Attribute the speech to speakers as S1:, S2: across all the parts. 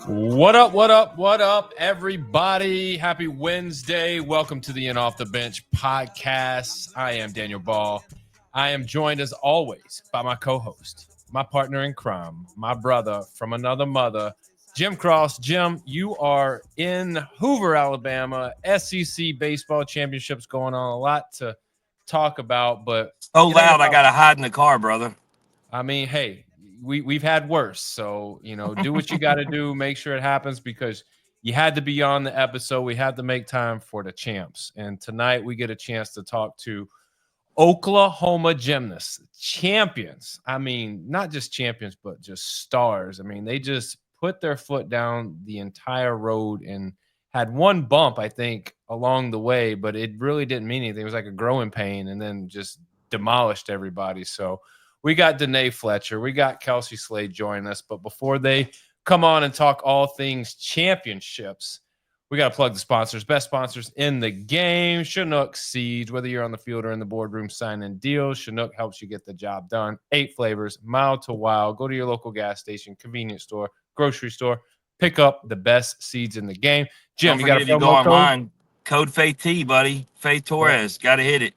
S1: What up, what up, what up, everybody? Happy Wednesday. Welcome to the In Off the Bench podcast. I am Daniel Ball. I am joined as always by my co-host, my partner in crime, my brother from another mother, Jim Cross. Jim, you are in Hoover, Alabama. SEC baseball championships going on. A lot to talk about, but
S2: So loud, I gotta hide in the car, brother.
S1: I mean, hey, we've had worse. So, do what you got to do. Make sure it happens because you had to be on the episode. We had to make time for the champs. And tonight we get a chance to talk to Oklahoma gymnasts, champions. I mean, not just champions, but just stars. I mean, they just put their foot down the entire road and had one bump, I think, along the way, but it really didn't mean anything. It was like a growing pain and then just demolished everybody. So we got Danae Fletcher, we got Kelsey Slade joining us. But before they come on and talk all things championships, we got to plug the sponsors, best sponsors in the game. Chinook Seeds, whether you're on the field or in the boardroom signing deals, Chinook helps you get the job done. 8 flavors, mild to wild. Go to your local gas station, convenience store, grocery store. Pick up the best seeds in the game. Jim, you got to
S2: go online. Code Faith T, buddy. Faith Torres. Got to hit it.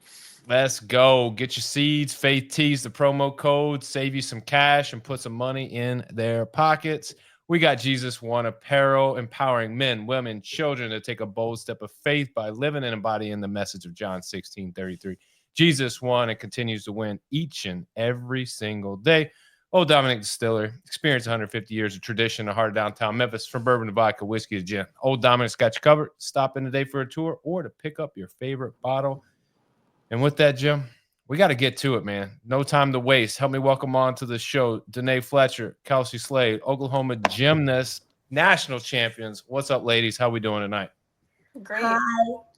S1: Let's go. Get your seeds. Faith T's the promo code. Save you some cash and put some money in their pockets. We got Jesus One Apparel, empowering men, women, children to take a bold step of faith by living and embodying the message of John 16:33. Jesus won and continues to win each and every single day. Old Dominic Distiller, experience 150 years of tradition in the heart of downtown Memphis, from bourbon to vodka, whiskey to gin. Old Dominic's got you covered. Stop in today for a tour or to pick up your favorite bottle. And with that, Jim, we got to get to it, man. No time to waste. Help me welcome on to the show Danae Fletcher, Kelsey Slade, Oklahoma gymnasts, national champions. What's up, ladies? How we doing tonight?
S3: Great. Hi.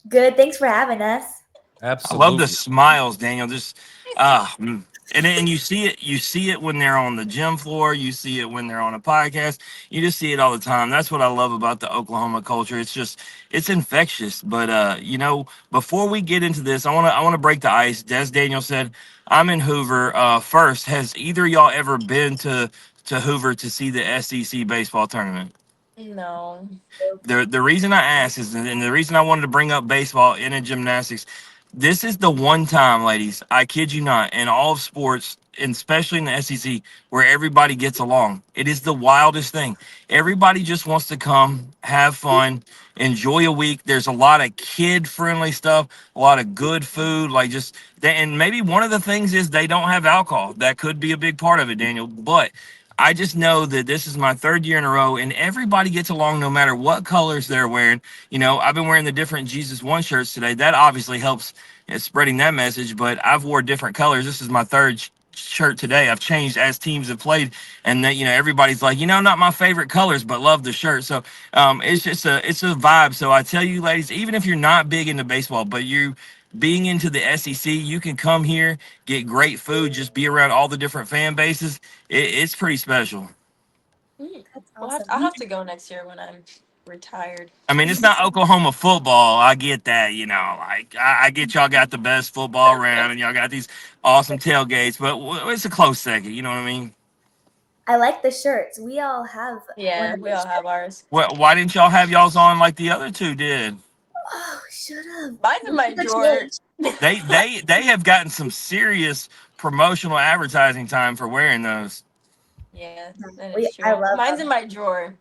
S3: Good. Thanks for having us.
S1: Absolutely.
S2: I love the smiles, Daniel. Just and you see it when they're on the gym floor. You see it when they're on a podcast. You just see it all the time. That's what I love about the Oklahoma culture. It's infectious. But before we get into this, I want to break the ice. As Daniel said, I'm in Hoover. First, has either of y'all ever been to Hoover to see the SEC baseball tournament?
S3: No.
S2: The reason I asked is, and the reason I wanted to bring up baseball in a gymnastics, this is the one time, ladies, I kid you not, in all of sports, and especially in the SEC, where everybody gets along. It is the wildest thing. Everybody just wants to come, have fun, enjoy a week. There's a lot of kid-friendly stuff, a lot of good food, and maybe one of the things is they don't have alcohol. That could be a big part of it, Daniel. But I just know that this is my 3rd year in a row, and everybody gets along no matter what colors they're wearing. I've been wearing the different Jesus One shirts today. That obviously helps in spreading that message, but I've wore different colors. This is my 3rd shirt today. I've changed as teams have played, and that everybody's like, not my favorite colors, but love the shirt. So it's a vibe. So I tell you, ladies, even if you're not big into baseball, but you being into the SEC, you can come here, get great food, just be around all the different fan bases. It's pretty special.
S3: Awesome. I'll have to go next year when I'm retired.
S2: I mean, it's not Oklahoma football. I get that, I get y'all got the best football around and y'all got these awesome tailgates, but it's a close second. You know what I mean?
S3: I like the shirts. We all have. Yeah, we all have ours.
S2: Why didn't y'all have y'all's on like the other two did?
S3: Oh, shut up. Mine's in my drawer.
S2: They have gotten some serious promotional advertising time for wearing those.
S3: Yeah, that is true. I love mine's them. In my drawer.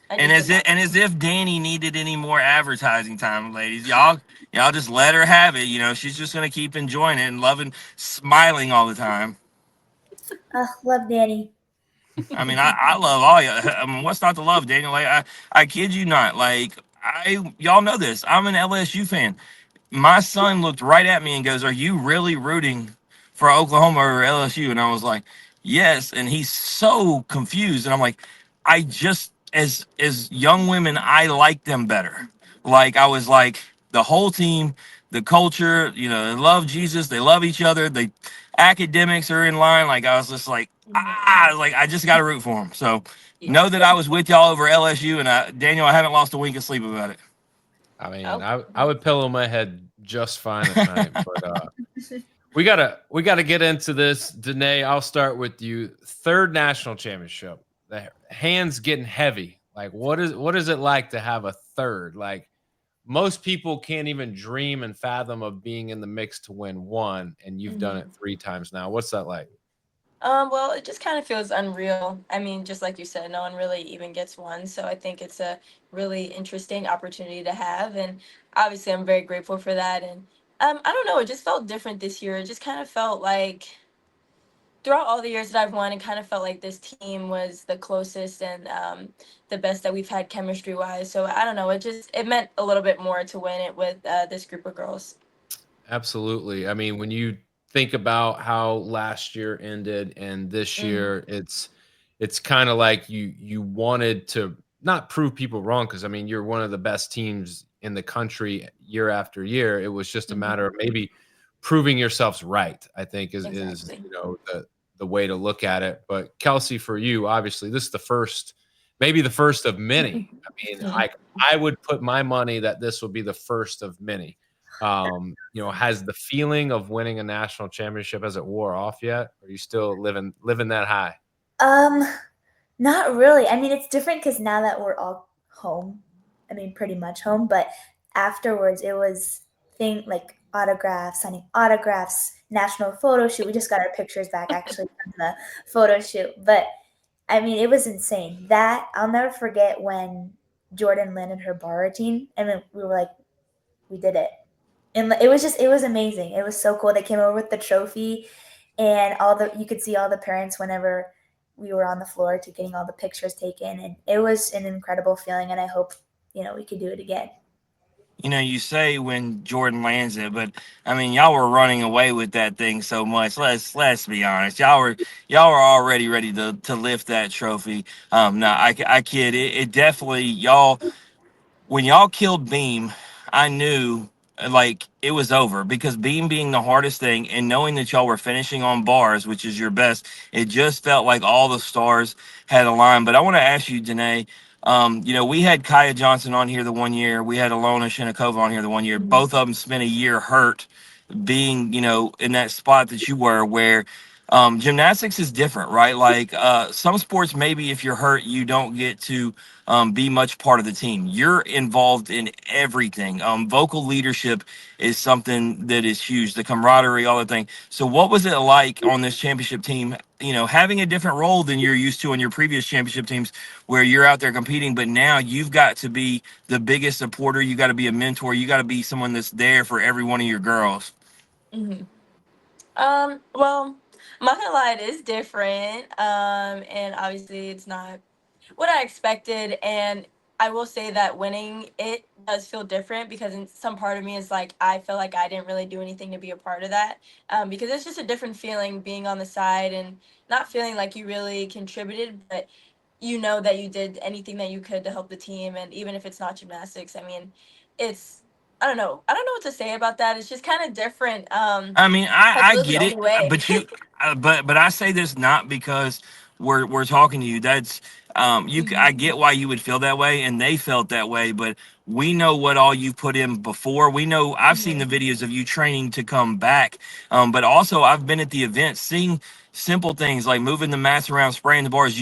S2: And as if Danny needed any more advertising time, ladies, y'all just let her have it. She's just gonna keep enjoying it and loving, smiling all the time.
S3: Love Danny.
S2: I mean, I love all you. I mean, what's not to love, Daniel? Like, I kid you not. Like, y'all know this. I'm an LSU fan. My son looked right at me and goes, "Are you really rooting for Oklahoma or LSU?" And I was like, "Yes." And he's so confused. And I'm like, I just, as young women, I like them better. Like, I was like, the whole team, the culture, they love Jesus, they love each other, the academics are in line. Like, I was just like, I just got to root for them. So know that I was with y'all over LSU, and Daniel, I haven't lost a wink of sleep about it.
S1: I mean, I would pillow my head just fine at night, but we gotta get into this. Danae, I'll start with you. 3rd national championship. the hands getting heavy. Like, what is it like to have a third? Like, most people can't even dream and fathom of being in the mix to win one, and you've done it 3 times now. What's that like?
S3: Well, it just kind of feels unreal. I mean, just like you said, no one really even gets one. So I think it's a really interesting opportunity to have. And obviously, I'm very grateful for that. And I don't know, it just felt different this year. It just kind of felt like throughout all the years that I've won, it kind of felt like this team was the closest and the best that we've had chemistry wise. So I don't know, it meant a little bit more to win it with this group of girls.
S1: Absolutely. I mean, when you think about how last year ended and this
S3: Mm-hmm.
S1: year, it's kind of like you wanted to not prove people wrong, because I mean, you're one of the best teams in the country year after year. It was just a
S3: Mm-hmm.
S1: matter of maybe proving yourselves right, I think is
S3: Exactly.
S1: the way to look at it. But Kelsey, for you, obviously, this is the first, maybe the first of many. I mean,
S3: Mhm.
S1: I would put my money that this will be the first of many. Has the feeling of winning a national championship, has it wore off yet? Or are you still living that high?
S4: Um, Not really. I mean, it's different because now that we're all home, I mean, pretty much home, but afterwards it was thing like autographs, signing autographs, national photo shoot. We just got our pictures back actually from the photo shoot. But I mean, it was insane. That I'll never forget when Jordan landed her bar routine, and then we were like, we did it. And it was amazing. It was so cool. They came over with the trophy, and you could see all the parents whenever we were on the floor to getting all the pictures taken, and it was an incredible feeling. And I hope we could do it again.
S2: You say when Jordan lands it, but I mean, y'all were running away with that thing so much. Let's be honest. Y'all were already ready to lift that trophy. No, I kid. It definitely y'all when y'all killed Beam, I knew like it was over because Beam being the hardest thing and knowing that y'all were finishing on bars, which is your best, it just felt like all the stars had aligned. But I want to ask you, Danae, we had Kaya Johnson on here the one year, we had Alona Shinikova on here the one year.
S3: Mhm.
S2: Both of them spent a year hurt being in that spot that you were where gymnastics is different, right? Like some sports, maybe if you're hurt you don't get to be much part of the team. You're involved in everything. Vocal leadership is something that is huge, the camaraderie, all the thing. So what was it like on this championship team, having a different role than you're used to on your previous championship teams where you're out there competing, but now you've got to be the biggest supporter, you got to be a mentor, you got to be someone that's there for every one of your girls?
S3: Mhm. Well, I'm not gonna lie, it is different. And obviously it's not what I expected. And I will say that winning it does feel different because in some part of me is like I feel like I didn't really do anything to be a part of that. Because it's just a different feeling being on the side and not feeling like you really contributed, but you know that you did anything that you could to help the team. And even if it's not gymnastics, I mean, it's I don't know what to say about that. It's just kind of different.
S2: I mean,
S3: That's
S2: I
S3: really the
S2: get it,
S3: only way.
S2: but but I say this not because we're talking to you. That's I
S3: Mhm.
S2: get why you would feel that way, and they felt that way. But we know what all you've put in before. We know I've seen the
S3: Mhm.
S2: videos of you training to come back. But also I've been at the event, seeing simple things like moving the mats around, spraying the bars.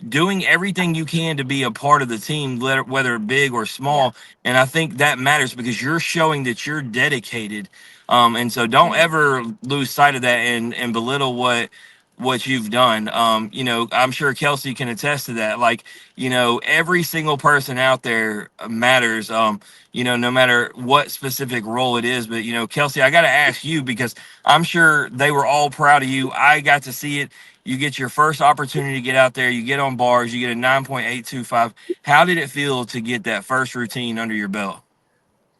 S2: Doing everything you can to be a part of the team, whether big or
S3: Yeah.
S2: small. And I think that matters because you're showing that you're dedicated, and so don't
S3: Mhm.
S2: ever lose sight of that and belittle what you've done. I'm sure Kelsey can attest to that. Like, every single person out there matters. No matter what specific role it is. But Kelsey, I got to ask you because I'm sure they were all proud of you. I got to see it. You get your first opportunity to get out there. You get on bars. You get a 9.825. How did it feel to get that first routine under your belt?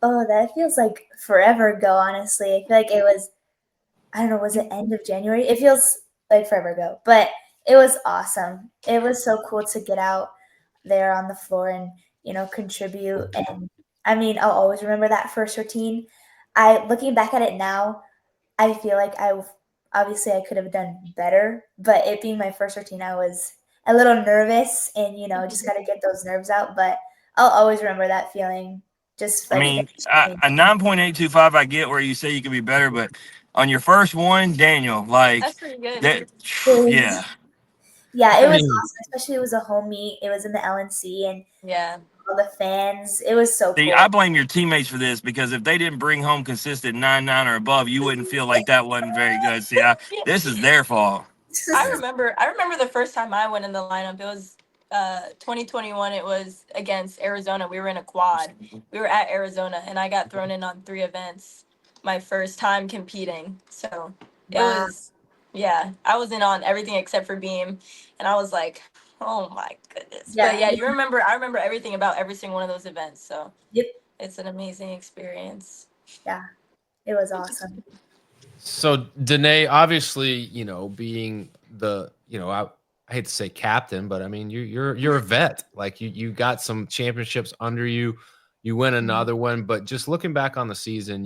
S4: Oh, that feels like forever ago. Honestly, I feel like it was. I don't know. Was it end of January? It feels like forever ago, but it was awesome. It was so cool to get out there on the floor and contribute. And I mean, I'll always remember that first routine. I looking back at it now, I feel like obviously I could have done better, but it being my first routine, I was a little nervous and just
S3: Mhm.
S4: got to get those nerves out. But I'll always remember that feeling, just
S2: I
S4: like
S2: mean,
S4: finishing.
S2: a 9.825, I get where you say you can be better, but on your first one, Daniel, like
S3: That's pretty good.
S2: that, yeah.
S4: Yeah,
S1: I
S4: it was
S1: mean,
S4: awesome. Especially it was a home meet. It was in the LNC and
S3: Yeah.
S4: all the fans. It was so
S2: See,
S4: cool.
S2: I blame your teammates for this because if they didn't bring home consistent 9-9 or above, you wouldn't feel like that wasn't very good. See, this is their fault.
S3: I remember the first time I went in the lineup. It was 2021. It was against Arizona. We were in a quad. We were at Arizona, and I got thrown in on 3 events. My first time competing. So it
S4: Wow.
S3: was, yeah. I was in on everything except for beam, and I was like, oh my goodness.
S4: Yeah.
S3: But yeah, you remember. I remember everything about every single one of those events. So
S4: Yep.
S3: it's an amazing experience.
S4: Yeah, it was awesome.
S1: so Danae, obviously, being the, I hate to say captain, but I mean, you're a vet. Like you got some championships under you. You win another one, but just looking back on the season,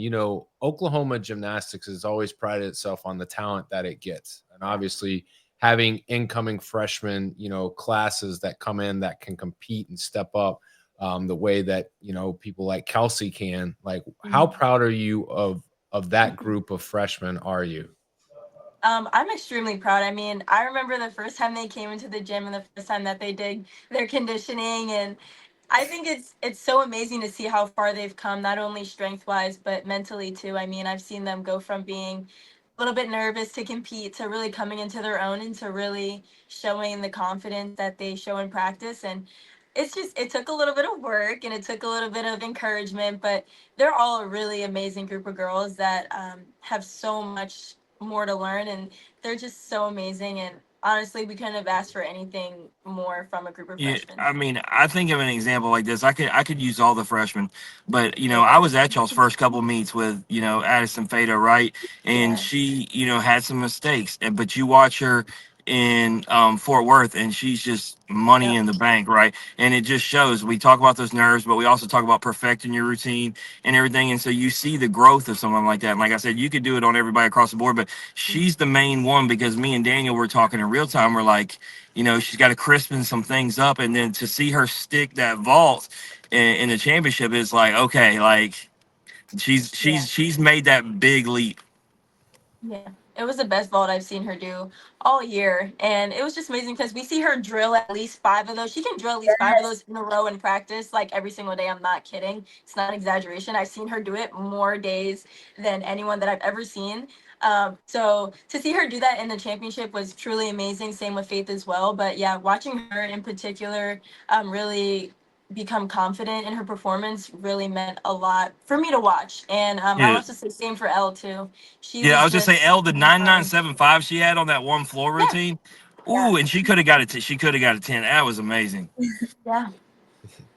S1: Oklahoma gymnastics has always prided itself on the talent that it gets, and obviously having incoming freshmen, classes that come in that can compete and step up the way that people like Kelsey can. Like, how proud are you of that group of freshmen? Are you?
S3: I'm extremely proud. I mean, I remember the first time they came into the gym and the first time that they did their conditioning, and I think it's so amazing to see how far they've come, not only strength wise but mentally too. I mean, I've seen them go from being a little bit nervous to compete to really coming into their own and to really showing the confidence that they show in practice. And it took a little bit of work and it took a little bit of encouragement, but they're all a really amazing group of girls that have so much more to learn, and they're just so amazing. And honestly, we couldn't have asked for anything more from a group of
S2: Yeah,
S3: freshmen.
S2: I mean, I think of an example like this. I could use all the freshmen, but I was at y'all's first couple meets with Addison Fada, right? And
S3: Yeah.
S2: she had some mistakes, but you watch her in Fort Worth, and she's just money
S3: Yep.
S2: in the bank, right? And it just shows. We talk about those nerves, but we also talk about perfecting your routine and everything. And so you see the growth of someone like that. And like I said, you could do it on everybody across the board, but she's the main one because me and Daniel were talking in real time. We're like, she's got to crispen some things up, and then to see her stick that vault in the championship is like, okay, like she's made that big leap.
S3: Yeah, it was the best vault I've seen her do all year. And it was just amazing because we see her drill at least 5 of those. She can drill at least 5 of those in a row in practice, like every single day. I'm not kidding. It's not an exaggeration. I've seen her do it more days than anyone that I've ever seen. So to see her do that in the championship was truly amazing. Same with Faith as well. But yeah, watching her in particular really become confident in her performance really meant a lot for me to watch. And I
S2: Yeah.
S3: also say same for Elle too. She
S2: Yeah,
S3: was
S2: I was just say
S3: just
S2: L, the 9975 she had on that one floor
S3: Yeah.
S2: routine.
S3: Yeah.
S2: Ooh, and she could have got it. She could have got a 10. That was amazing.
S3: Yeah.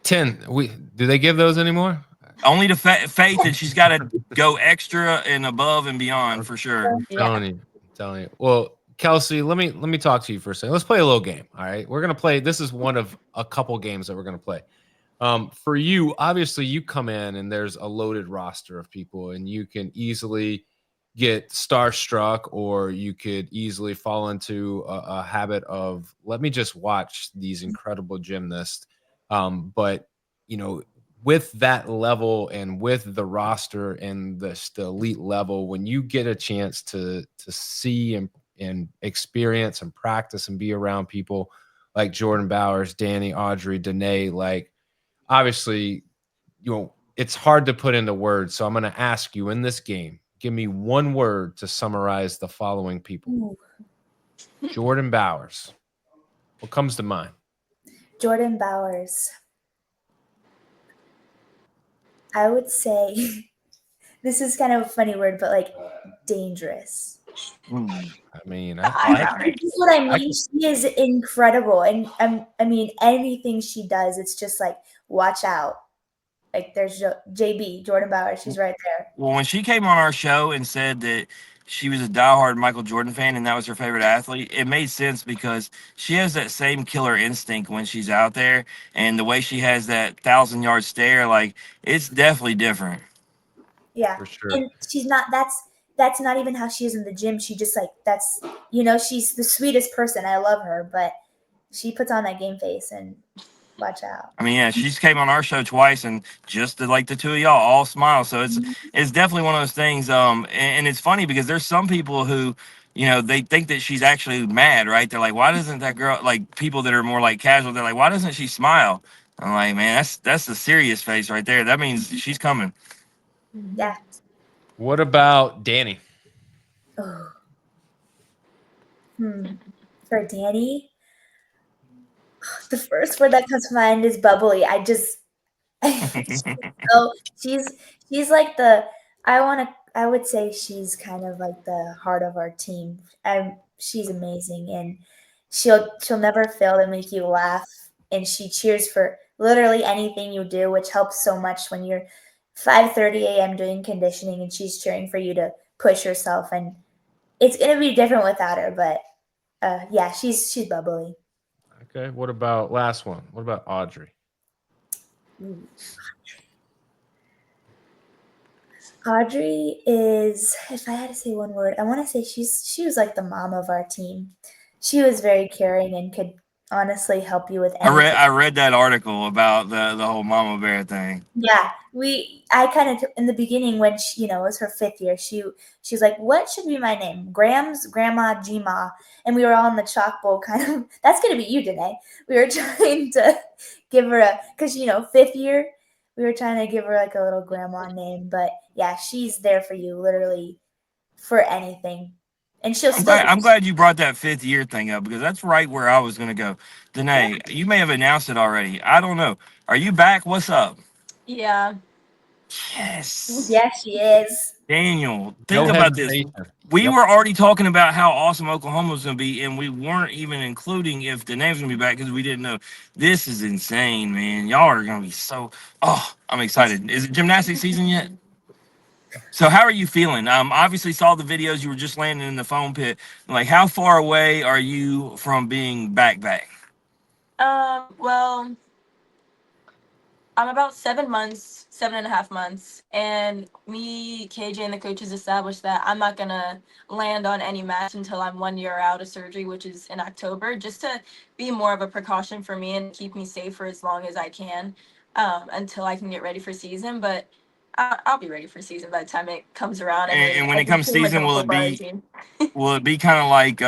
S1: 10. Do they give those anymore?
S2: Only to Faith, and she's got to go extra and above and beyond for sure.
S1: I'm telling you. Well, Kelsey, let me talk to you for a second. Let's play a little game. All right. We're gonna play. This is one of a couple games that we're gonna play. For you, obviously, you come in and there's a loaded roster of people, and you can easily get starstruck, or you could easily fall into a habit of, let me just watch these incredible gymnasts. But with that level and with the roster and the elite level, when you get a chance to see and experience and practice and be around people like Jordan Bowers, Danny, Audrey, Danae, like, obviously, it's hard to put into words. So I'm going to ask you in this game, give me one word to summarize the following people. Jordan Bowers. What comes to mind?
S4: Jordan Bowers. I would say, this is kind of a funny word, but like dangerous.
S1: I mean,
S4: That's what I mean. She is incredible. And I mean, anything she does, it's just like, watch out. Like there's JB, Jordan Bowers. She's right there.
S2: Well, when she came on our show and said that she was a diehard Michael Jordan fan and that was her favorite athlete, it made sense because she has that same killer instinct when she's out there, and the way she has that 1,000-yard stare, like, it's definitely different.
S4: Yeah,
S1: for sure.
S4: And she's not. That's not even how she is in the gym. She just like she's the sweetest person. I love her, but she puts on that game face and. Watch out.
S2: I mean, yeah, she's came on our show twice, and just like the two of y'all all smile. So it's definitely one of those things. And it's funny because there's some people who they think that she's actually mad, right? They're like, why doesn't that girl, like people that are more like casual, they're like, why doesn't she smile? I'm like, man, that's a serious face right there. That means she's coming.
S4: Yeah.
S1: What about Danny?
S4: Oh. For Danny, the first word that comes to mind is bubbly. So she's like I would say she's kind of like the heart of our team. She's amazing, and she'll never fail to make you laugh, and she cheers for literally anything you do, which helps so much when you're 5:30 a.m. doing conditioning and she's cheering for you to push yourself, and it's gonna be different without her, but yeah, she's bubbly.
S1: Okay. What about last one? What about Audrey?
S4: Ooh. Audrey is, if I had to say one word, I want to say she was like the mom of our team. She was very caring and could honestly help you with anything.
S2: I read that article about the whole mama bear thing.
S4: Yeah, I kind of in the beginning when it was her 5th year, she was like, "What should be my name? Grams, Grandma, Gma," and we were all in the chalk bowl kind of. That's gonna be you, Danae. We were trying to give her because 5th year, we were trying to give her like a little grandma name, but yeah, she's there for you literally for anything, and she'll still.
S2: I'm glad you brought that 5th year thing up because that's right where I was gonna go. Danae, you may have announced it already. I don't know. Are you back? What's up?
S3: Yeah.
S2: Yes.
S4: Yes, she is.
S2: Daniel,
S1: No
S2: think about this.
S1: hesitation.
S2: We
S1: Yep.
S2: were already talking about how awesome Oklahoma was going to be, and we weren't even including if Danae was going to be back because we didn't know. This is insane, man. Y'all are going to be so. Oh, I'm excited. Is it gymnastics season yet? So how are you feeling? Obviously saw the videos. You were just landing in the foam pit. Like, how far away are you from being back?
S3: Well, I'm about 7.5 months, and me, KJ, and the coaches established that I'm not gonna land on any match until I'm 1 year out of surgery, which is in October, just to be more of a precaution for me and keep me safe for as long as I can, until I can get ready for season. But I'll be ready for season by the time it comes around. I mean,
S2: And when it
S3: it's
S2: comes
S3: pretty much
S2: season,
S3: all
S2: will it
S3: football
S2: be?
S3: routine.
S2: Will it be kind of like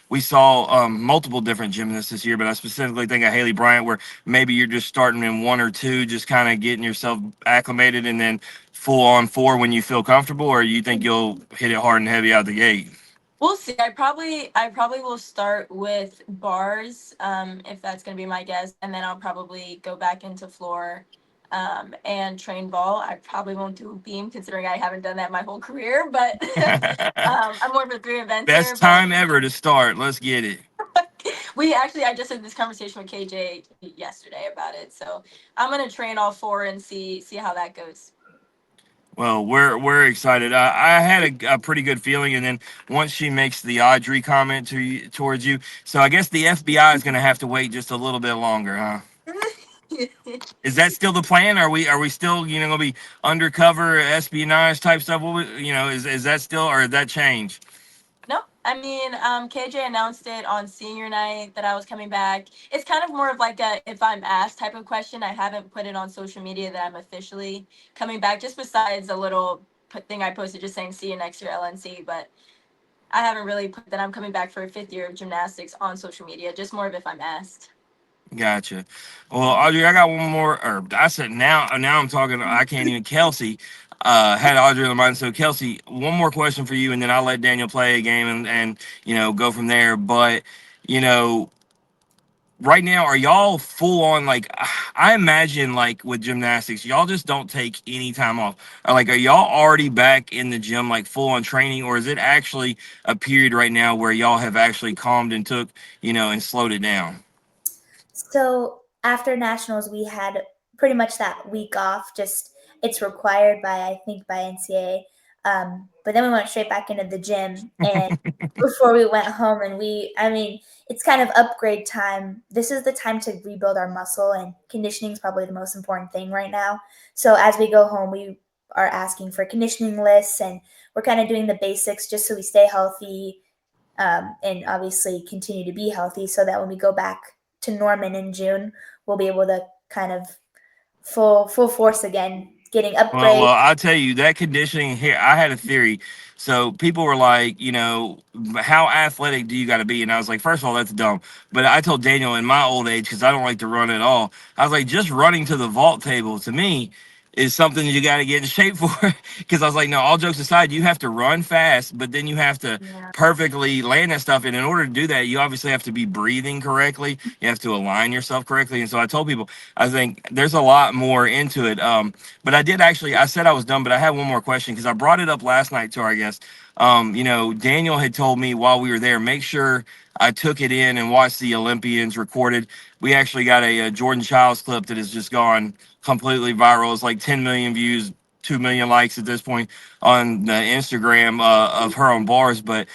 S2: we saw multiple different gymnasts this year, but I specifically think of Haley Bryant, where maybe you're just starting in 1 or 2, just kind of getting yourself acclimated, and then full on 4 when you feel comfortable, or you think you'll hit it hard and heavy out the gate?
S3: We'll see. I probably will start with bars, if that's gonna be my guess, and then I'll probably go back into floor, and train ball. I probably won't do beam considering I haven't done that my whole career, but I'm more of a 3 eventer.
S2: Best time ever to start. Let's get it.
S3: I just had this conversation with KJ yesterday about it, so I'm gonna train all 4 and see how that goes.
S2: Well, we're excited. I had a pretty good feeling, and then once she makes the Audrey comment towards you, so I guess the FBI is going to have to wait just a little bit longer, huh? Is that still the plan? Are we still going to be undercover espionage type stuff? Is that still, or did that change?
S3: No, I mean, KJ announced it on senior night that I was coming back. It's kind of more of like a if I'm asked type of question. I haven't put it on social media that I'm officially coming back, just besides a little thing I posted just saying see you next year LNC. But I haven't really put that I'm coming back for a 5th year of gymnastics on social media, just more of if I'm asked.
S2: Gotcha. Well, Audrey, I got one more. Or I said now I'm talking. I can't even. Kelsey had Audrey on the mind. So Kelsey, one more question for you, and then I'll let Daniel play a game and go from there. But you know, right now, are y'all full on like? I imagine like with gymnastics, y'all just don't take any time off. Or, like, are y'all already back in the gym like full on training, or is it actually a period right now where y'all have actually calmed and took and slowed it down?
S4: So after nationals, we had pretty much that week off. Just it's required by NCAA. But then we went straight back into the gym, and before we went home, and it's kind of upgrade time. This is the time to rebuild our muscle, and conditioning is probably the most important thing right now. So as we go home, we are asking for conditioning lists, and we're kind of doing the basics just so we stay healthy, and obviously continue to be healthy, so that when we go back to Norman in June, we'll be able to kind of full force again getting
S2: Well,
S4: upgrades.
S2: I'll tell you that conditioning here. I had a theory. So people were like, how athletic do you got to be? And I was like, first of all, that's dumb. But I told Daniel in my old age, because I don't like to run at all, I was like, just running to the vault table to me is something you got to get in shape for. Because I was like, no, all jokes aside, you have to run fast, but then you have to
S3: Yeah.
S2: perfectly land that stuff. And in order to do that, you obviously have to be breathing correctly. You have to align yourself correctly. And so I told people, I think there's a lot more into it. But I did actually, I said I was done, but I had one more question because I brought it up last night to our guest. Daniel had told me while we were there, make sure I took it in and watched the Olympians recorded. We actually got a Jordan Childs clip that has just gone completely viral. It's like 10 million views, 2 million likes at this point on the Instagram of her on bars, but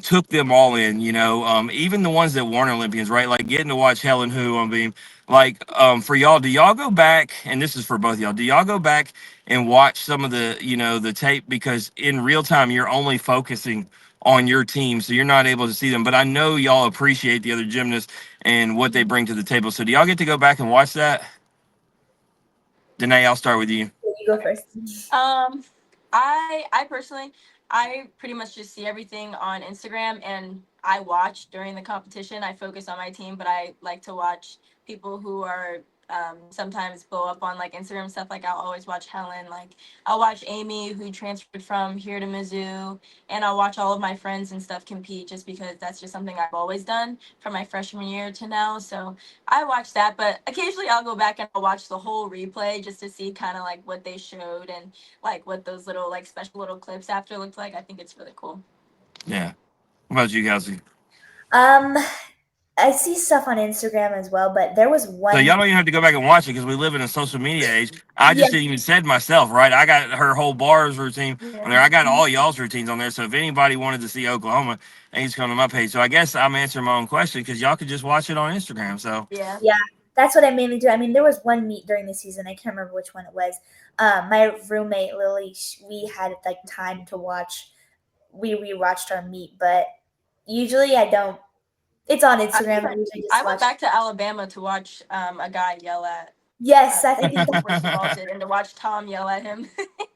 S2: took them all in, even the ones that weren't Olympians, right? Like getting to watch Helen Hu on beam. Like for y'all, do y'all go back, and this is for both y'all, do y'all go back and watch some of the, the tape? Because in real time, you're only focusing on your team, so you're not able to see them. But I know y'all appreciate the other gymnasts and what they bring to the table. So do y'all get to go back and watch that? Danae, I'll start with you.
S4: You go first.
S3: I personally, I pretty much just see everything on Instagram, and I watch during the competition. I focus on my team, but I like to watch people who are sometimes blow up on like Instagram stuff. Like I'll always watch Helen. Like I'll watch Amy, who transferred from here to Mizzou, and I'll watch all of my friends and stuff compete just because that's just something I've always done from my freshman year to now. So I watch that, but occasionally I'll go back and I'll watch the whole replay just to see kind of like what they showed and like what those little like special little clips after looked like. I think it's really cool.
S2: Yeah. What about you, Kelsey?
S4: I see stuff on Instagram as well, but there was one.
S2: So y'all don't even have to go back and watch it because we live in a social media age. I just didn't even said myself, right? I got her whole bars routine on there. I got all y'all's routines on there. So if anybody wanted to see Oklahoma, they just come to my page. So I guess I'm answering my own question because y'all could just watch it on Instagram. So
S3: Yeah,
S4: that's what I mainly do. I mean, there was one meet during the season. I can't remember which one it was. My roommate Lily, we had like time to watch. We rewatched our meet, but usually I don't. It's on Instagram.
S3: I went back to Alabama to watch a guy yell at.
S4: Yes, I think
S3: when she vaulted, and to watch Tom yell at him.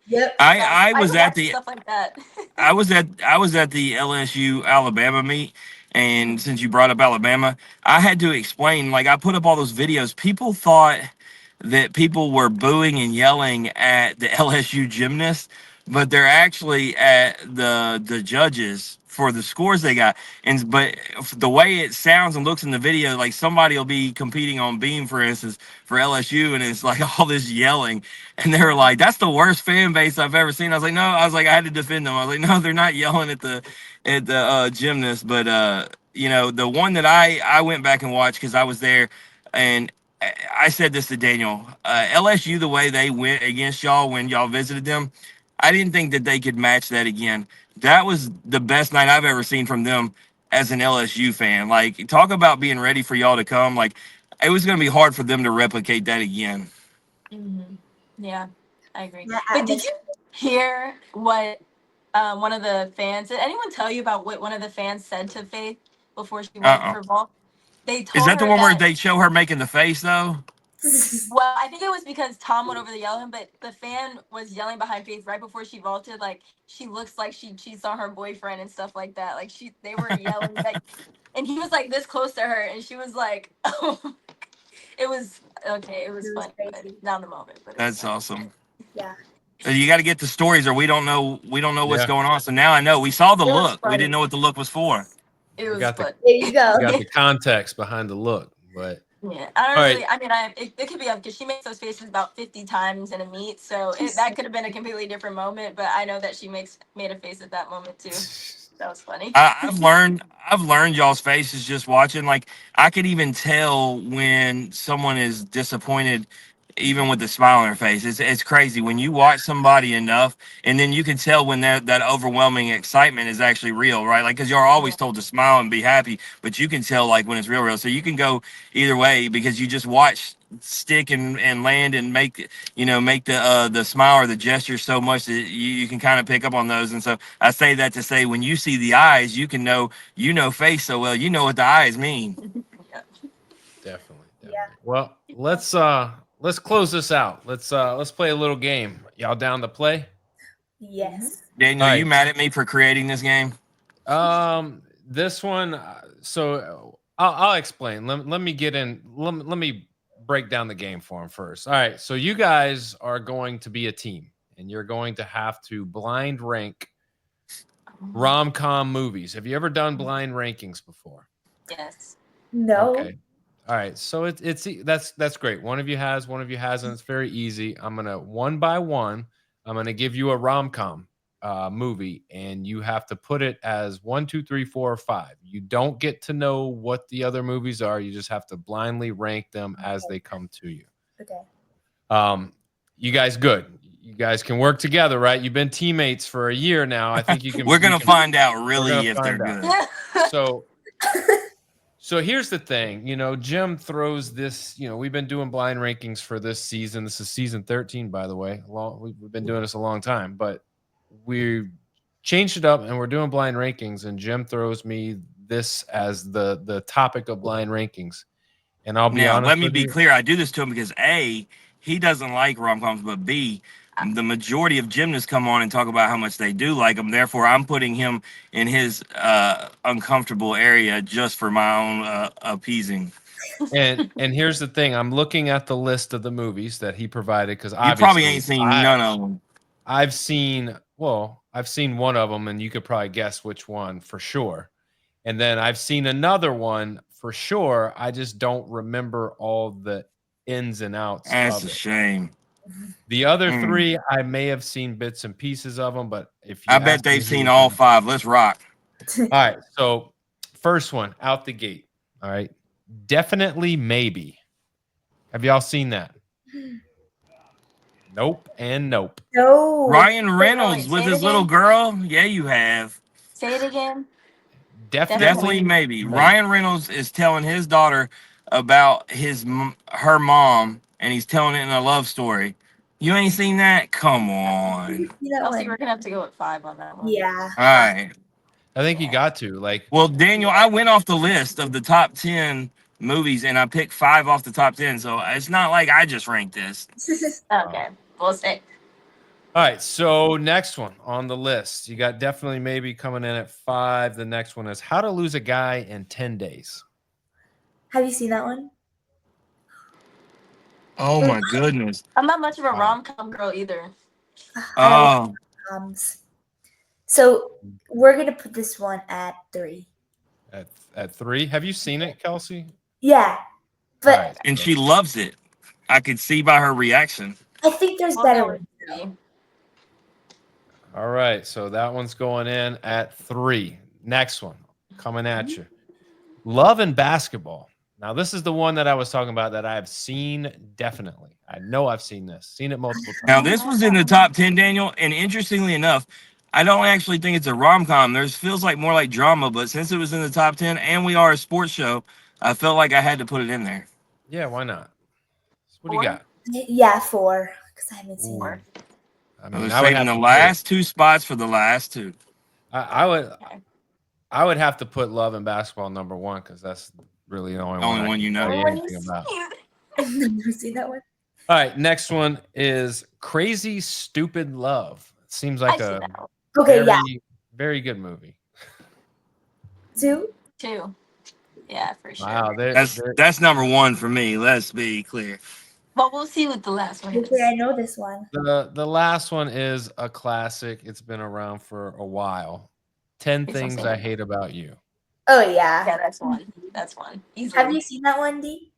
S4: Yep.
S2: I was at the
S3: stuff like that.
S2: I was at the LSU Alabama meet, and since you brought up Alabama, I had to explain. Like I put up all those videos. People thought that people were booing and yelling at the LSU gymnasts, but they're actually at the judges for the scores they got. And but the way it sounds and looks in the video, like somebody will be competing on beam, for instance, for LSU, and it's like all this yelling, and they were like, "That's the worst fan base I've ever seen." I was like, "No," I was like, I had to defend them. I was like, "No, they're not yelling at the gymnast." But the one that I went back and watched because I was there, and I said this to Daniel, LSU, the way they went against y'all when y'all visited them, I didn't think that they could match that again. That was the best night I've ever seen from them as an LSU fan. Like, talk about being ready for y'all to come. Like, it was going to be hard for them to replicate that again.
S3: Mm-hmm. Yeah, I agree.
S4: Yeah,
S3: but did you hear what one of the fans, did anyone tell you about what one of the fans said to Faith before she went for vault? They told
S2: Is that the
S3: her
S2: one where they show her making the face, though?
S3: Well, I think it was because Tom went over to yell at him, but the fan was yelling behind Faith right before she vaulted, like she looks like she cheats on her boyfriend and stuff like that. Like they were yelling, like, and he was like this close to her, and she was like, oh. It was okay. It was funny, but not in the moment. But
S2: that's awesome.
S4: Yeah.
S2: You got to get the stories, or we don't know what's going on. So now I know. We saw the look. We didn't know what the look was for.
S3: It was
S4: there you go.
S1: Got the context behind the look, but
S3: yeah, I don't really. I mean, it could be because she makes those faces about 50 times in a meet, so that could have been a completely different moment. But I know that she made a face at that moment too. That was funny.
S2: I've learned y'all's faces just watching. Like I could even tell when someone is disappointed, even with the smile on their face. It's crazy when you watch somebody enough, and then you can tell when that overwhelming excitement is actually real, right? Like because you're always told to smile and be happy, but you can tell like when it's real. So you can go either way because you just watch stick and land and make the smile or the gesture so much that you can kind of pick up on those. And so I say that to say when you see the eyes, you can know face so well, you know what the eyes mean.
S1: Definitely. Yeah. Well, let's let's close this out. Let's play a little game. Y'all down to play?
S4: Yes.
S2: Daniel,
S1: All
S2: are you
S1: right.
S2: mad at me for creating this game?
S1: This one. So I'll explain. Let me get in. Let me break down the game for him first. All right. So you guys are going to be a team, and you're going to have to blind rank rom-com movies. Have you ever done blind rankings before?
S3: Yes.
S4: No.
S1: Okay. All right. So that's great. One of you has, one of you hasn't. It's very easy. I'm gonna one by one. I'm gonna give you a rom-com movie, and you have to put it as 1, 2, 3, 4, or 5. You don't get to know what the other movies are. You just have to blindly rank them as they come to you.
S4: Okay.
S1: You guys good? You guys can work together, right? You've been teammates for a year now. I think you can.
S2: We're gonna find out really if they're
S1: find
S2: good.
S1: So here's the thing, Jim throws this, we've been doing blind rankings for this season. This is season 13, by the way. We've been doing this a long time, but we changed it up and we're doing blind rankings. And Jim throws me this as the topic of blind rankings. And I'll be honest.
S2: Let me be clear. I do this to him because A, he doesn't like rom-coms, but B, the majority of gymnasts come on and talk about how much they do like them. Therefore, I'm putting him in his uncomfortable area just for my own appeasing.
S1: And here's the thing. I'm looking at the list of the movies that he provided because
S2: you probably ain't seen none of them.
S1: I've seen one of them, and you could probably guess which one for sure. And then I've seen another one for sure. I just don't remember all the ins and outs.
S2: That's a shame.
S1: The other three, I may have seen bits and pieces of them, but
S2: I bet they've seen all 5. Let's rock.
S1: All right. So first one out the gate. All right. Definitely Maybe. Have y'all seen that? Nope and nope.
S4: No.
S2: Ryan Reynolds with his little girl. Yeah, you have.
S3: Say it again.
S2: Definitely Maybe. Ryan Reynolds is telling his daughter about her mom, and he's telling it in a love story. You ain't seen that? Come on.
S3: Kelsey, we're gonna have to go with 5 on that one.
S4: Yeah.
S2: All right.
S1: I think you got to
S2: Well, Daniel, I went off the list of the top 10 movies, and I picked 5 off the top 10. So it's not like I just ranked this.
S3: Okay, we'll see.
S1: All right, so next one on the list. You got Definitely Maybe coming in at 5. The next one is How to Lose a Guy in 10 Days.
S4: Have you seen that one?
S2: Oh my goodness.
S3: I'm not much of a rom-com girl either.
S2: Oh.
S4: So we're gonna put this one at 3.
S1: At 3. Have you seen it, Kelsey?
S4: Yeah, but
S1: Right,
S2: and she loves it. I could see by her reaction.
S4: I think there's better ones.
S1: All right, so that one's going in at 3. Next one coming at you. Love and Basketball. Now, this is the one that I was talking about that I have seen definitely. I know I've seen this. Seen it multiple times.
S2: Now, this was in the top 10, Daniel, and interestingly enough, I don't actually think it's a rom-com. There's feels like more like drama, but since it was in the top 10 and we are a sports show, I felt like I had to put it in there.
S1: Yeah, why not? What do you got?
S4: Yeah, 4, because I haven't seen it.
S1: I
S2: mean,
S1: mean,
S2: I was saving the last 2 spots for the last 2.
S1: I would have to put Love and Basketball number 1 because that's really the only one
S2: you know.
S1: Anything about.
S4: I've never seen that one.
S1: All right, next one is Crazy Stupid Love. It seems like a very good movie.
S4: 2?
S3: Yeah, for sure.
S1: Wow,
S2: that's number 1 for me. Let's be clear.
S3: But we'll see what the last one is.
S4: Okay, I know this one.
S1: The last one is a classic. It's been around for a while. 10 Things I Hate About You.
S4: Oh yeah.
S3: Yeah, that's one. That's one. Easily.
S4: Have you seen that one, D?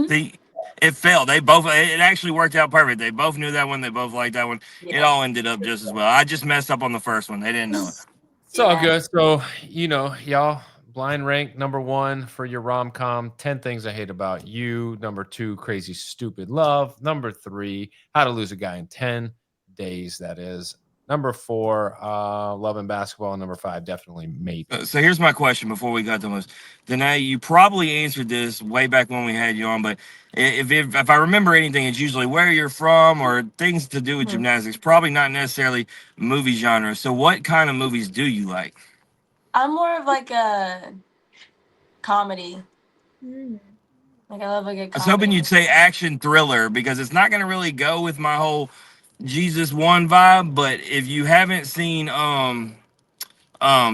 S2: See, it failed. It actually worked out perfect. They both knew that one. They both liked that one. Yeah. It all ended up just as well. I just messed up on the first one. They didn't know it.
S1: It's all good. So, y'all blind rank number 1 for your rom-com, 10 Things I Hate About You. Number 2, Crazy Stupid Love. Number 3, How to Lose a Guy in 10 Days, that is. Number 4, Love and Basketball. And number 5, Definitely Maybe.
S2: So here's my question before we got to this. Danae, you probably answered this way back when we had you on, but if I remember anything, it's usually where you're from or things to do with gymnastics, probably not necessarily movie genre. So what kind of movies do you like?
S3: I'm more of like a comedy. Like I love a good
S2: I was hoping
S3: comedy.
S2: you'd say action thriller because it's not going to really go with my whole Jesus one vibe. But if you haven't seen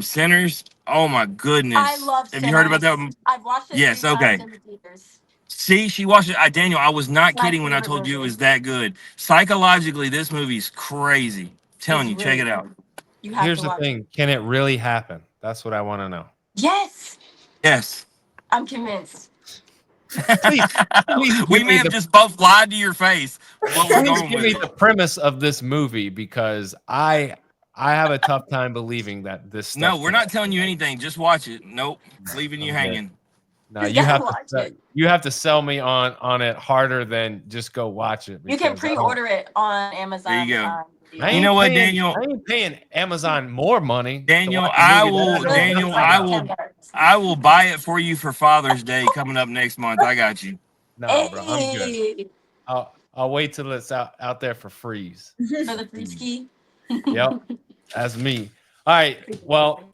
S2: Sinners, oh my goodness,
S3: I love
S2: have you heard about
S3: Sinners.
S2: that?
S3: I've watched it
S2: Yes,
S3: 3 times
S2: okay.
S3: in the theaters.
S2: See, she watched it. Daniel, I was not
S3: It's my
S2: kidding when I
S3: favorite
S2: told you it
S3: movie.
S2: was that good. Psychologically, this movie's crazy. Telling
S3: It's
S2: you, check
S3: really
S2: it out.
S3: good. You have
S1: Here's
S3: to
S1: the
S3: watch it.
S1: thing: can it really happen? That's what I want to know.
S3: Yes,
S2: Yes.
S3: I'm convinced.
S1: Please
S2: We
S1: give
S2: may
S1: me
S2: have
S1: the
S2: just both lied to your face. What we're
S1: please
S2: going
S1: give
S2: with
S1: me
S2: it.
S1: the premise of this movie because I have a tough time believing that this stuff.
S2: No, we're not telling you anything. Just watch it. Nope. Leaving you
S1: I'm good.
S2: hanging.
S1: No,
S3: Just
S1: you
S3: gotta
S1: have
S3: watch
S1: to
S3: it.
S1: you have to sell me on it harder than just go watch it.
S3: You can
S1: because I don't-
S3: pre-order it on Amazon
S2: There you go.
S3: Prime Video.
S1: I
S2: You
S1: ain't
S2: know what,
S1: paying-
S2: Daniel?
S1: I ain't paying Amazon more money. to
S2: Daniel,
S1: watch a
S2: I
S1: movie that
S2: will.
S1: I know
S2: Daniel,
S1: nothing
S2: I
S1: about.
S2: will. I will buy it for you for Father's Day coming up next month. I got you.
S1: No, bro, I'm good.
S3: Hey,
S1: I'll wait till it's out there for freeze.
S3: for the free ski.
S1: Yep, that's me. All right. Well,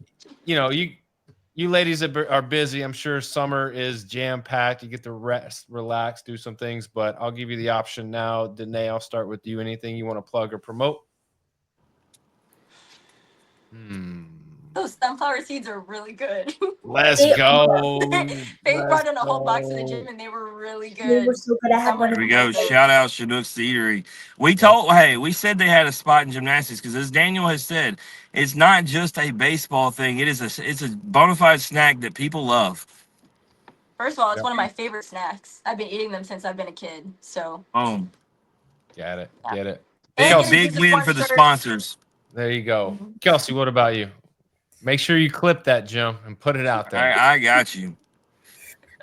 S1: you ladies are busy. I'm sure summer is jam packed. You get to rest, relax, do some things. But I'll give you the option now. Danae, I'll start with you. Anything you want to plug or promote?
S3: Those sunflower seeds are really good.
S1: Let's go.
S3: They brought in a whole box to the gym and they were really good.
S4: They were so good. I had one
S2: Here
S4: of
S2: we go.
S4: those.
S2: Shout out Chinook's Eatery. We said they had a spot in gymnastics because, as Daniel has said, it's not just a baseball thing. It's a bona fide snack that people love.
S3: First of all, it's one of my favorite snacks. I've been eating them since I've been a kid. So
S1: Get it.
S3: Yeah.
S1: Get it.
S3: And
S1: Kelsey,
S2: Big win for the sponsors.
S1: there you go. Kelsey, what about you? Make sure you clip that, Jim, and put it out there.
S2: I got you.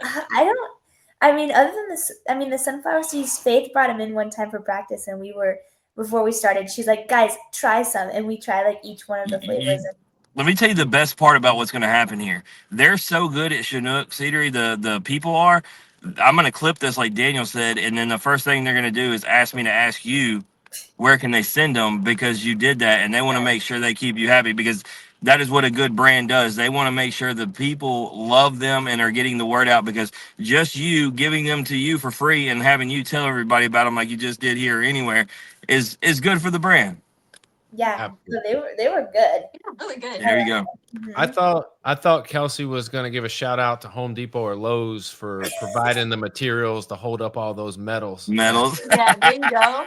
S4: I don't. I mean, other than this, the sunflower seeds. Faith brought them in one time for practice, and before we started. She's like, "Guys, try some," and we tried like each one of the flavors.
S2: Let me tell you the best part about what's going to happen here. They're so good at Chinook's Eatery. The people are. I'm going to clip this like Daniel said, and then the first thing they're going to do is ask me to ask you, where can they send them because you did that, and they want to make sure they keep you happy because that is what a good brand does. They want to make sure the people love them and are getting the word out because just you giving them to you for free and having you tell everybody about them like you just did here or anywhere is good for the brand.
S4: Yeah, so they were good.
S3: they were really good.
S2: There you go.
S4: Mhm.
S1: I thought Kelsey was going to give a shout out to Home Depot or Lowe's for providing the materials to hold up all those medals.
S2: Medals.
S3: Yeah, there you go.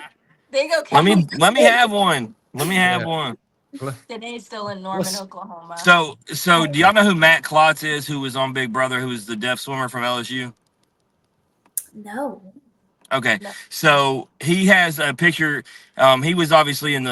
S3: There you go.
S2: Let me
S3: Kelsey.
S2: have one. Let me have
S1: Yeah.
S2: one.
S3: Danae's still in Norman, Oklahoma.
S2: So do y'all know who Matt Klotz is, who was on Big Brother, who was the deaf swimmer from LSU?
S4: No.
S2: Okay,
S3: No.
S2: so he has a picture. He was obviously in the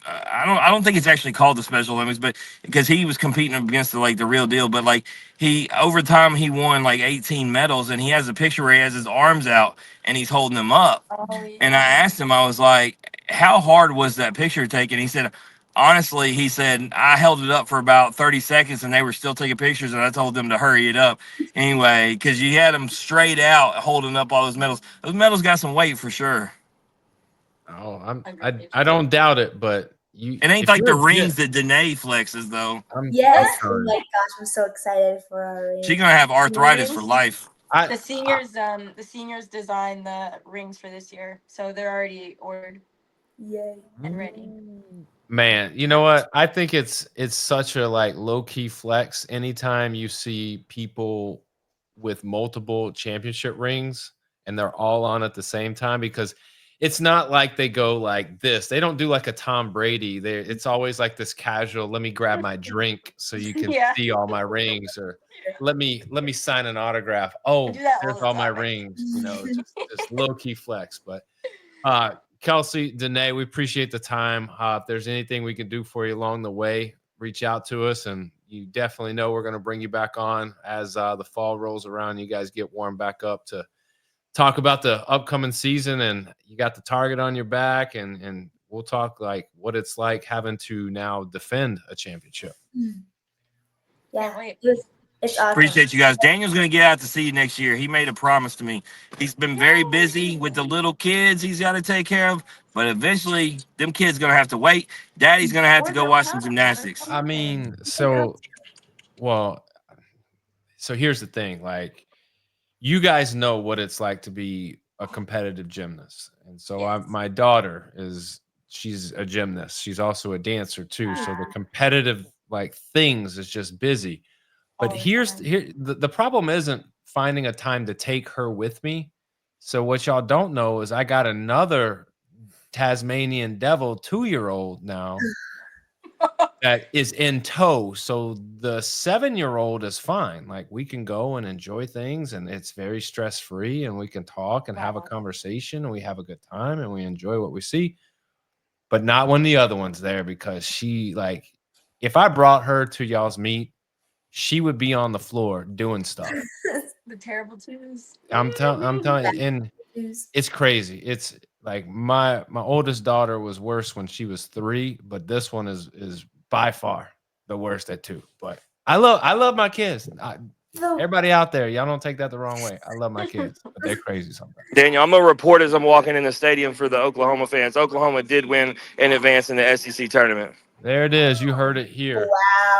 S2: I don't think it's actually called the Special Olympics, but because he was competing against the real deal. But like he over time he won like 18 medals, and he has a picture where he has his arms out and he's holding them up.
S3: Oh, yeah.
S2: And I asked him, I was like, how hard was that picture taken? He said, honestly, he said, I held it up for about 30 seconds and they were still taking pictures. And I told them to hurry it up anyway, because you had them straight out holding up all those medals. Those medals got some weight for sure.
S1: Oh, I don't doubt it, but
S2: It ain't like the rings that Danae flexes, though.
S4: Yes. Oh my gosh, I'm so excited for our ring.
S2: She's going to have arthritis for life.
S3: The seniors designed the rings for this year, so they're already ordered
S4: Yay.
S3: and ready.
S1: Man, you know what? I think it's such a low key flex anytime you see people with multiple championship rings and they're all on at the same time, because it's not like they go like this. They don't do like a Tom Brady. It's always like this casual, let me grab my drink so you can see all my rings, or let me sign an autograph. Oh, there's all my rings. Just low key flex. But Kelsey, Danae, we appreciate the time. If there's anything we can do for you along the way, reach out to us, and you definitely know we're going to bring you back on as the fall rolls around. You guys get warmed back up to talk about the upcoming season, and you got the target on your back, and we'll talk like what it's like having to now defend a championship.
S4: Yeah,
S3: Wait.
S4: it's awesome.
S2: Appreciate you guys. Daniel's going to get out to see you next year. He made a promise to me. He's been very busy with the little kids he's got to take care of, but eventually them kids going to have to wait. Daddy's going to have to go watch some gymnastics.
S1: I mean, so here's the thing. Like, you guys know what it's like to be a competitive gymnast. And so
S3: Yes.
S1: my daughter she's a gymnast. She's also a dancer too. So the competitive like things is just busy. But
S3: All the time.
S1: the problem isn't finding a time to take her with me. So what y'all don't know is I got another Tasmanian devil 2-year-old now that is in tow. So the 7-year-old is fine. Like we can go and enjoy things and it's very stress free and we can talk and have a
S3: Wow.
S1: conversation and we have a good time and we enjoy what we see. But not when the other one's there, because she like if I brought her to y'all's meet, she would be on the floor doing stuff.
S3: The terrible twos.
S1: I'm telling you, and it's crazy. It's like my oldest daughter was worse when she was 3, but this one is by far the worst at 2. But I love my kids. Everybody out there, y'all don't take that the wrong way. I love my kids, but they're crazy sometimes.
S2: Daniel, I'm gonna report as I'm walking in the stadium for the Oklahoma fans. Oklahoma did win and advance in the SEC tournament.
S1: There it is. You heard it here.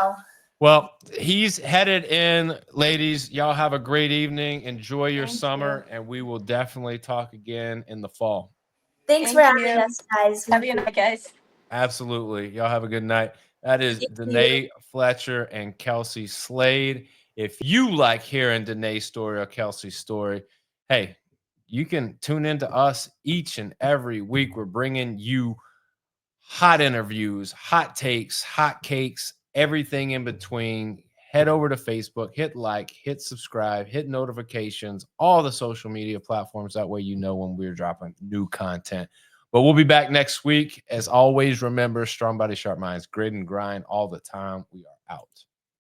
S4: Wow.
S1: Well, he's headed in, ladies. Y'all have a great evening. Enjoy your
S3: Thank
S1: summer, and we will definitely talk again in the fall.
S4: Thanks
S3: Thank
S4: for having
S3: you.
S4: us, guys.
S3: Have a good night, guys.
S1: Absolutely. Y'all have a good night. That is
S4: Thank
S1: Danae Fletcher and Kelsey Slade. If you like hearing Danae's story or Kelsey's story, hey, you can tune into us each and every week. We're bringing you hot interviews, hot takes, hot cakes, everything in between. Head over to Facebook, hit like, hit subscribe, hit notifications, all the social media platforms. That way you know when we're dropping new content. But we'll be back next week. As always, remember, strong body, sharp minds, grit and grind all the time. We are out.